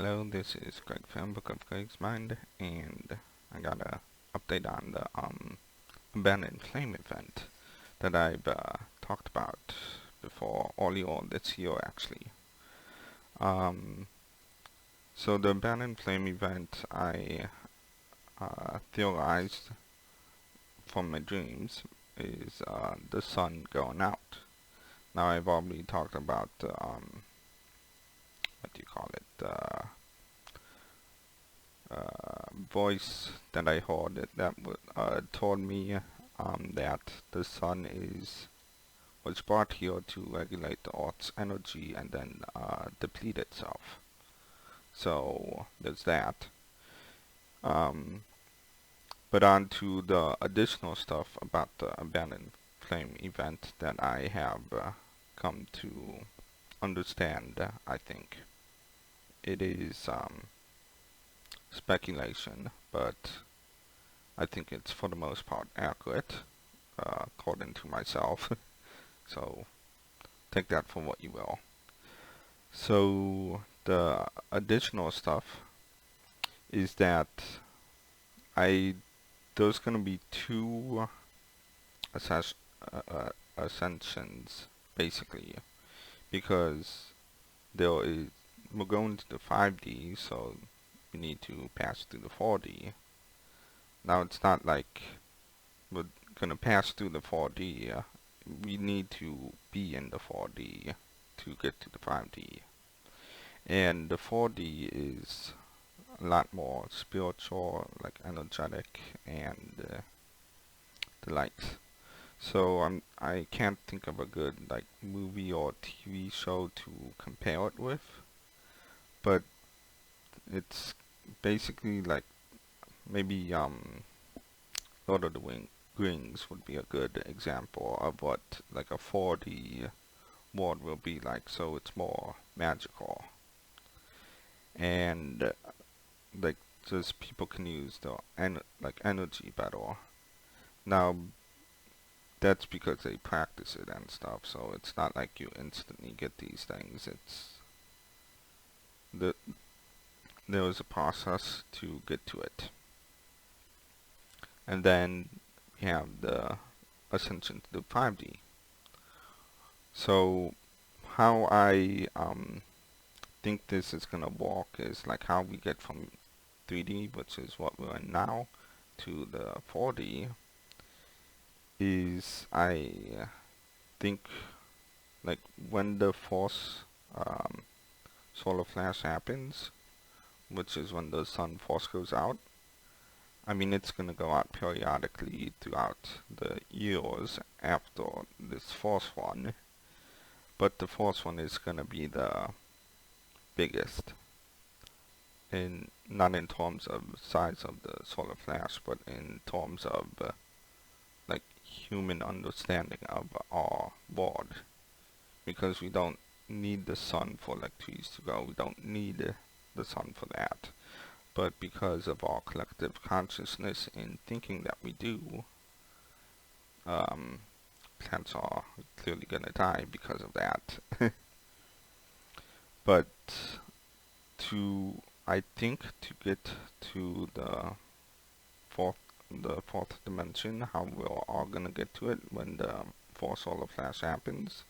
Hello, this is Greg from Book of Greg's Mind, and I got a update on the Abandoned Flame event that I've talked about before earlier this year, actually. Um, so the Abandoned Flame event, I theorized from my dreams is the sun going out. Now I've already talked about what do you call it? Voice that I heard that told me that the sun was brought here to regulate the Earth's energy and then deplete itself. So there's that. Um, but on to the additional stuff about the Abandoned Flame event that I have come to understand. I think it is speculation, but I think it's for the most part accurate, according to myself. So take that for what you will. So the additional stuff is that there's going to be two ascensions basically, because we're going to the 5D, so we need to pass through the 4D. Now it's not like we're gonna pass through the 4D. We need to be in the 4D to get to the 5D. And the 4D is a lot more spiritual, like energetic, and the likes. So I can't think of a good like movie or TV show to compare it with, but it's basically like maybe Lord of the Rings would be a good example of what like a 4D world will be like. So it's more magical, and like just people can use the energy better. Now that's because they practice it and stuff. So it's not like you instantly get these things. There was a process to get to it. And then we have the Ascension to the 5D. So how I think this is gonna work is like how we get from 3D, which is what we're in now, to the 4D. Is I think like when the force solar flash happens, which is when the sun force goes out. I mean, it's gonna go out periodically throughout the years after this force one, but the force one is gonna be the biggest, not in terms of size of the solar flash, but in terms of like human understanding of our world, because we don't need the sun for like trees to grow. We don't need the sun for that. But because of our collective consciousness in thinking that we do, plants are clearly going to die because of that. But I think to get to the fourth dimension, how we're all going to get to it when the fourth solar flash happens,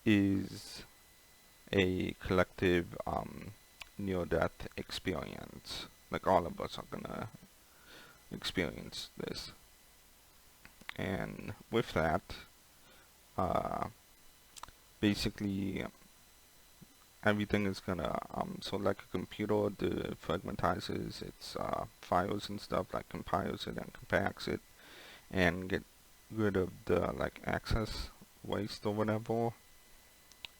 is a collective near-death experience. Like all of us are gonna experience this, and with that, basically everything is gonna so like a computer, the fragmentizes its files and stuff, like compiles it and compacts it, and get rid of the like access waste or whatever.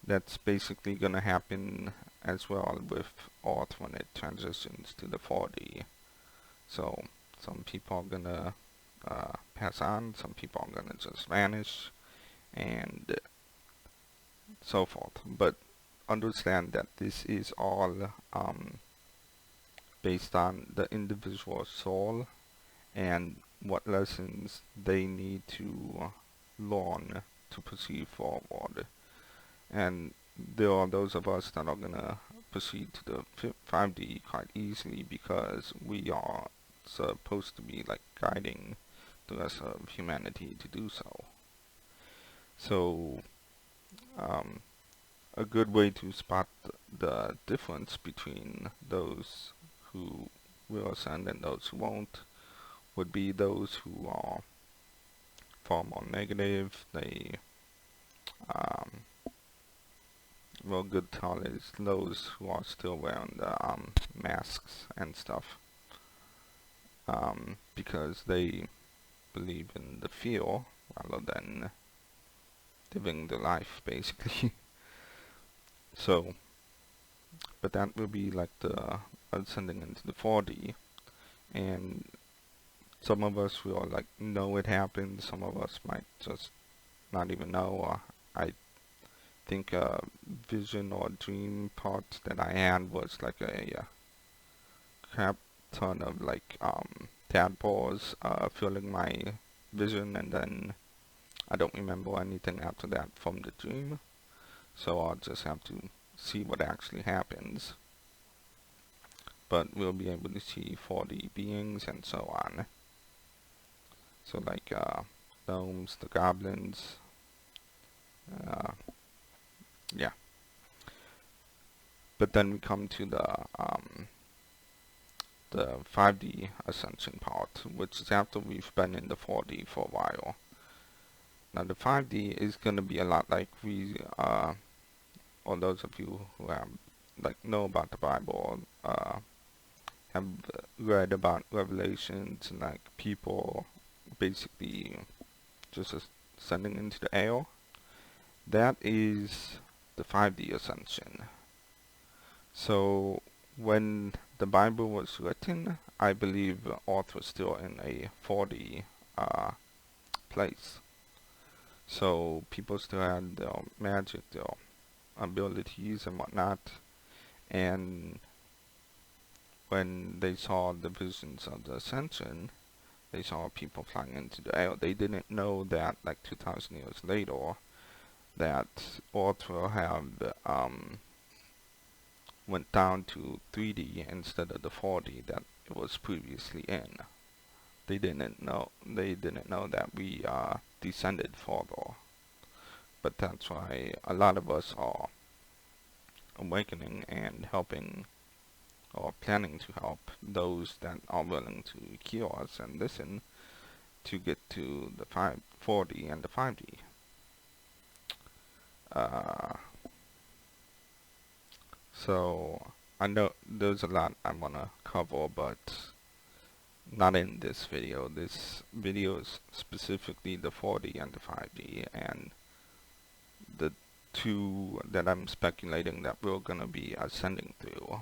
That's basically gonna happen as well with Earth when it transitions to the 4D. So some people are gonna pass on, some people are gonna just vanish, and so forth. But understand that this is all based on the individual soul and what lessons they need to learn to proceed forward. And there are those of us that are gonna proceed to the 5D quite easily because we are supposed to be like guiding the rest of humanity to do so. So, um, a good way to spot the difference between those who will ascend and those who won't would be those who are far more negative. They, um, well, good tell is those who are still wearing the masks and stuff, because they believe in the feel rather than living the life, basically. So, but that will be like the ascending into the 4D, and some of us will like know it happened, some of us might just not even know, or I think a vision or dream part that I had was like a crap ton of like tadpoles filling my vision, and then I don't remember anything after that from the dream, so I'll just have to see what actually happens. But we'll be able to see 4D beings and so on. So like gnomes, the goblins, yeah. But then we come to the 5D ascension part, which is after we've been in the 4D for a while. Now the 5D is going to be a lot like or those of you who have like know about the Bible, have read about Revelations and like people basically just ascending into the air. That is the 5D ascension. So when the Bible was written, I believe Earth was still in a 4D place. So people still had their magic, their abilities and whatnot, and when they saw the visions of the Ascension, they saw people flying into the air. They didn't know that like 2,000 years later, that Earth will have went down to 3D instead of the 4D that it was previously in. They didn't know that we descended further. But that's why a lot of us are awakening and helping or planning to help those that are willing to hear us and listen to get to the 4D and the 5D. So I know there's a lot I want to cover, but not in this video. This video is specifically the 4D and the 5D, and the two that I'm speculating that we're going to be ascending through.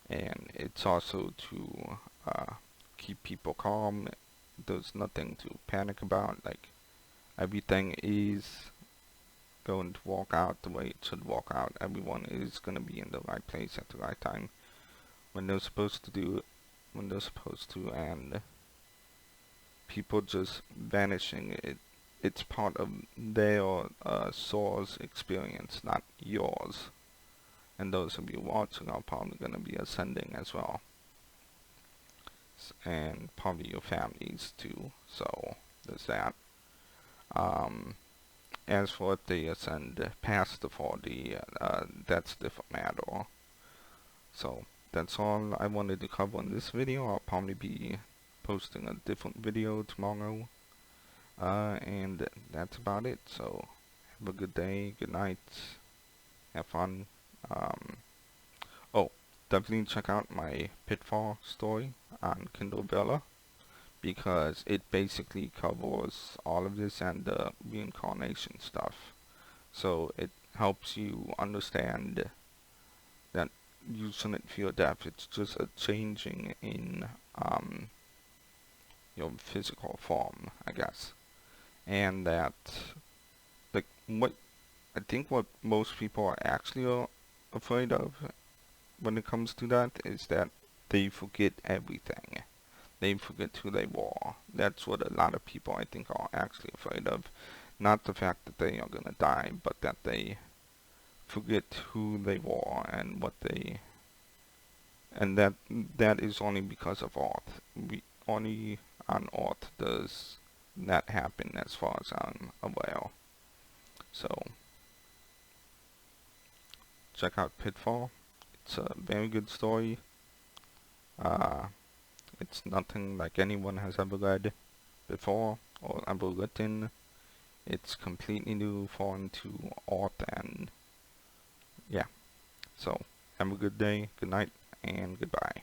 And it's also to keep people calm. There's nothing to panic about. Like, everything is going to walk out the way it should walk out. Everyone is going to be in the right place at the right time when they're supposed to do it, when they're supposed to, and people just vanishing, it's part of their soul's experience, not yours. And those of you watching are probably going to be ascending as well, and probably your families too, so there's that. As for if they ascend past the 4D, that's a different matter. So that's all I wanted to cover in this video. I'll probably be posting a different video tomorrow, and that's about it. So have a good day, good night, have fun. Oh, definitely check out my Pitfall story on Kindle Vella, because it basically covers all of this and the reincarnation stuff. So it helps you understand that you shouldn't fear death. It's just a changing in your physical form, I guess. And that, like, what I think what most people are actually afraid of when it comes to that is that they forget everything. They forget who they were. That's what a lot of people, I think, are actually afraid of. Not the fact that they are going to die, but that they forget who they were and what they, and that is only because of Earth. We only on Earth does that happen, as far as I'm aware. So check out Pitfall. It's a very good story. Uh, it's nothing like anyone has ever read before or ever written. It's completely new, foreign to Earth, and yeah. So have a good day, good night, and goodbye.